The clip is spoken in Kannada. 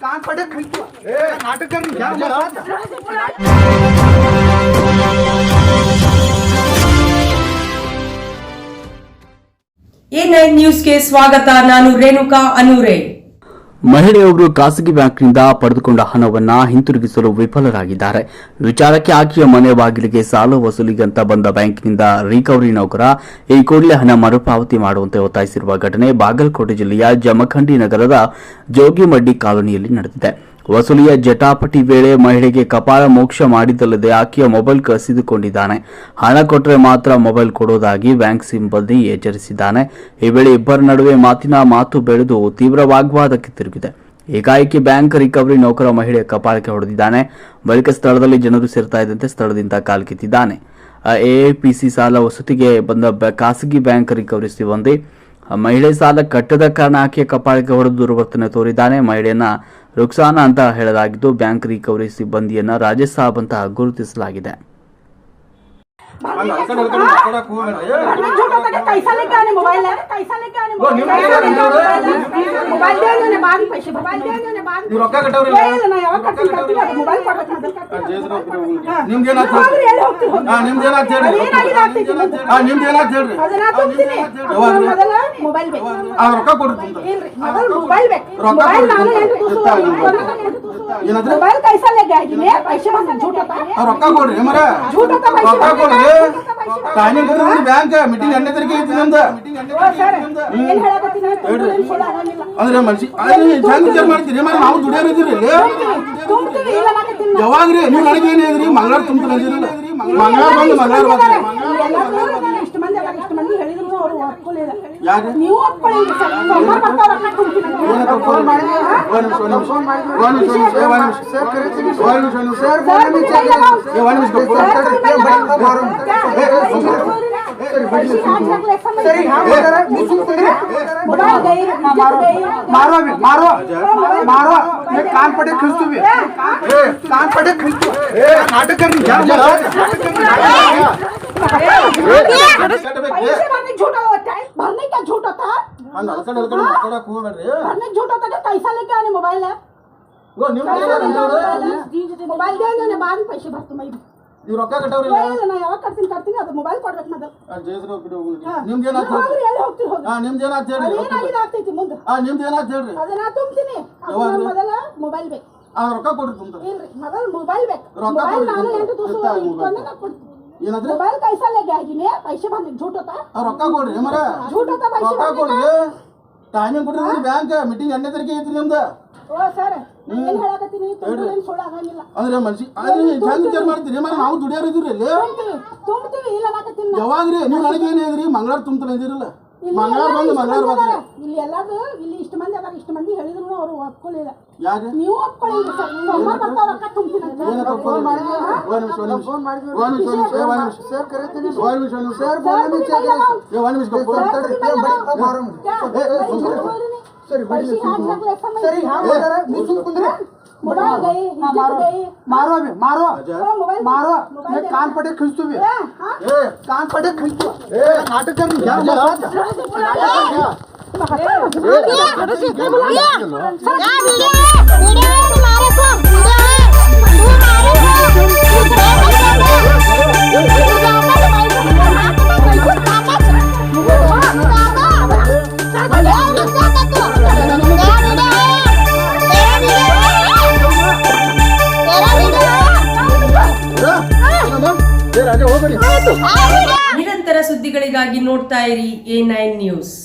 कान पड़े खींचो नाटक कर क्या A9 ನ್ಯೂಸ್ಗೆ ಸ್ವಾಗತ. ನಾನು ರೇಣುಕಾ ಅನೂರೆ. ಮಹಿಳೆಯೊಬ್ಬರು ಖಾಸಗಿ ಬ್ಯಾಂಕ್ನಿಂದ ಪಡೆದುಕೊಂಡ ಹಣವನ್ನು ಹಿಂತಿರುಗಿಸಲು ವಿಫಲರಾಗಿದ್ದಾರೆ. ವಿಚಾರಕ್ಕೆ ಆಕೆಯ ಮನೆ ಬಾಗಿಲಿಗೆ ಸಾಲ ವಸೂಲಿಗಂತ ಬಂದ ಬ್ಯಾಂಕಿನಿಂದ ರಿಕವರಿ ನೌಕರ ಈ ಕೂಡಲೇ ಹಣ ಮರುಪಾವತಿ ಮಾಡುವಂತೆ ಒತ್ತಾಯಿಸಿರುವ ಘಟನೆ ಬಾಗಲಕೋಟೆ ಜಿಲ್ಲೆಯ ಜಮಖಂಡಿ ನಗರದ ಜೋಗಿಮಡ್ಡಿ ಕಾಲೋನಿಯಲ್ಲಿ ನಡೆದಿದೆ. ವಸೂಲಿಯ ಜಟಾಪಟಿ ವೇಳೆ ಮಹಿಳೆಗೆ ಕಪಾಳ ಮೋಕ್ಷ ಮಾಡಿದ್ದಲ್ಲದೆ ಆಕೆಯ ಮೊಬೈಲ್ ಕಸಿದುಕೊಂಡಿದ್ದಾನೆ. ಹಣ ಕೊಟ್ಟರೆ ಮಾತ್ರ ಮೊಬೈಲ್ ಕೊಡುವುದಾಗಿ ಬ್ಯಾಂಕ್ ಸಿಬ್ಬಂದಿ ಎಚ್ಚರಿಸಿದ್ದಾನೆ. ಈ ವೇಳೆ ಇಬ್ಬರ ನಡುವೆ ಮಾತಿನ ಮಾತು ಬೆಳೆದು ತೀವ್ರ ವಾಗ್ವಾದಕ್ಕೆ ತಿರುಗಿದೆ. ಏಕಾಏಕಿ ಬ್ಯಾಂಕ್ ರಿಕವರಿ ನೌಕರ ಮಹಿಳೆಯ ಕಪಾಳಕ್ಕೆ ಹೊಡೆದಿದ್ದಾನೆ. ಬಳಿಕ ಸ್ಥಳದಲ್ಲಿ ಜನರು ಸೇರ್ತಾ ಇದ್ದಂತೆ ಸ್ಥಳದಿಂದ ಕಾಲ್ಕಿತ್ತಿದ್ದಾನೆ. ಎಎಪಿಸಿ ಸಾಲ ವಸೂತಿಗೆ ಬಂದ ಖಾಸಗಿ ಬ್ಯಾಂಕ್ ರಿಕವರಿ ಸಿಬ್ಬಂದಿ ಮಹಿಳೆ ಸಾಲ ಕಟ್ಟದ ಕಾರಣ ಆಕೆಯ ಕಪಾಳಕ್ಕೆ ಹೊಡೆದು ದುರ್ವರ್ತನೆ ತೋರಿದ್ದಾನೆ. ಮಹಿಳೆಯನ್ನ ರುಕ್ಸಾನಾ ಅಂತ ಹೇಳಲಾಗಿದ್ದು ಬ್ಯಾಂಕ್ ರಿಕವರಿ ಸಿಬ್ಬಂದಿಯನ್ನ ರಾಜೇಶ್ ಸಾಬ್ ಅಂತ ಗುರುತಿಸಲಾಗಿದೆ. मोबाइल कैसा ले गया जी पैसे बंद झूठ होता है ರೊಕ್ಕ ಕೊಡ್ರಿ ಮರ झूठ होता पैसे ರೊಕ್ಕ ಕೊಡ್ರಿ ಟೈಮಿಂಗ್ ಕೊಡ್ರಿ ಬ್ಯಾಂಕ್ ಮೀಟಿಂಗ್ 2ನೇ ತಾರೀಕಿಗೆ ಐತಿ ನಮ್ದು ಸರ್ ಏನ್ ಹೇಳಕತ್ತೀನಿ ಅಂದ್ರೆ ಮನುಷ್ಯ ಹೆಂಗ್ ವಿಚಾರ ಮಾಡ್ತೀರಿ ಮರ ನಾವು ದುಡಿಯೋರು ಇದೀರಿ ಇಲ್ಲಿ ತುಂಬ್ತೀವಿ ಇಲ್ಲ ನಾಕತ್ತೀನಿ ಯಾವಾಗ್ರಿ ನೀವು ನನಗೆ ಏನ್ ಹೇಳಿದ್ರಿ ಮಂಗಳವಾರ ತುಂಬ್ತೀನಿ ಅಂದಿರಲ್ಲ ಮಂಗಳವಾರ ಬಂದು ಮಂಗಳವಾರ ಬರ್ತೀರಿ ಇಷ್ಟು ಮಂದಿ ಹೇಳಿದ್ರು ಅವರು ಒಪ್ಕೊಳ್ಳಿಲ್ಲ ಯಾರು ನೀವು ಒಪ್ಕೊಳ್ಳಿ ಸರ್ ಸೋಮವಾರ ಬರ್ತಾವ ರೊಕ್ಕ ತುಂಬ್ತೀನಿ मारो मारो मारो कान पड़े खींचो भी कान पड़े खींचो नाटक कर क्या झूठा होता है भरने का झूठ होता है भरने झूठ होता है कैसा लेके आने मोबाइल है मोबाइल दे बाद पैसे भर तुम्हें ನೀವು ರೊಕ್ಕ ಕಟ್ಟವ್ರಿ ನಾ ಯಾವಾಗ ಕಟ್ತೀನಿ ಅದು ಮೊಬೈಲ್ ಕೊಡ್ಬೇಕು ಮೊದಲು ನಿಮ್ದು ಏನಾಯ್ತು ಎಲ್ಲಿ ಹೋಗ್ತೀರಿ ಹೋಗಿ ನಿಮ್ದು ಏನಾಯ್ತು ಹೇಳ್ರಿ ಏನಾಗಿದೆ ಆಗ್ತೈತಿ ಮುಂದೆ ನಿಮ್ದು ಏನಾಯ್ತು ಹೇಳ್ರಿ ಅದನ್ನ ತುಂಬ್ತೀನಿ ಮೊದಲ ಮೊಬೈಲ್ ಬೇಕು ರೊಕ್ಕ ಕೊಡ್ರಿ ತುಂಬ ಇಲ್ರಿ ಮೊದಲು ಮೊಬೈಲ್ ಬೇಕು ರೊಕ್ಕ ನಾನು 8 ದಿವಸ ಇಟ್ಕೊಂಡೆ ನಾ ಕೊಡ್ತೀನಿ ಏನಾದ್ರಿ मोबाइल कैसा ले गया जी पैसे बंद झूठ होता है ರೊಕ್ಕ ಕೊಡ್ರಿ ಮರ झूठ होता पैसे ರೊಕ್ಕ ಕೊಡ್ರಿ ಟೈಮಿಂಗ್ ಕೊಡ್ರಿ ಬ್ಯಾಂಕ್ ಮೀಟಿಂಗ್ 2ನೇ ತಾರೀಕಿಗೆ ಐತಿ ನಮ್ದು ಓ ಸರ್ ಏನ್ ಹೇಳಕತ್ತೀನಿ ತುಂಬಿದ್ರೆ ಸುಳ್ಳು ಆಗಂಗಿಲ್ಲ ಅಂದ್ರೆ ಮನುಷ್ಯ ಹೆಂಗ್ ವಿಚಾರ ಮಾಡ್ತೀರಿ ಮರ ನಾವು ದುಡಿಯೋರು ಇದೀರಿ ಇಲ್ಲಿ ತುಂಬ್ತೀವಿ ಇಲ್ಲ ನಾಕತ್ತೀನಿ ಯಾವಾಗ್ರಿ ನೀವು ನನಗೆ ಏನ್ ಹೇಳಿದ್ರಿ ಮಂಗಳವಾರ ತುಂಬ್ತೀನಿ ಅಂದಿರಲ್ಲ ಮಂಗಳವಾರ ಬಂದು ಮಂಗಳವಾರ ಬರ್ತೀರಿ ಇಲ್ಲಿ ಎಲ್ಲಾರು ಇಲ್ಲಿ ಇಷ್ಟು ಮಂದಿ ಅದಾರ ಇಷ್ಟು ಮಂದಿ ಹೇಳಿದ್ರು ಅವರು ಒಪ್ಕೊಳ್ಳಿಲ್ಲ ಯಾರು ನೀವು ಒಪ್ಕೊಳ್ಳಿ ಸರ್ ಸೋಮವಾರ ಬರ್ತಾವ ರೊಕ್ಕ ತುಂಬ್ತೀನಿ मोबाइल गई मारो अभी मारो मारो कान पड़े खींचो भी कान पड़े खींचो नाटक कर क्या ನಿರಂತರ ಸುದ್ದಿಗಳಿಗಾಗಿ ನೋಡ್ತಾ ಇರಿ A9 ನ್ಯೂಸ್.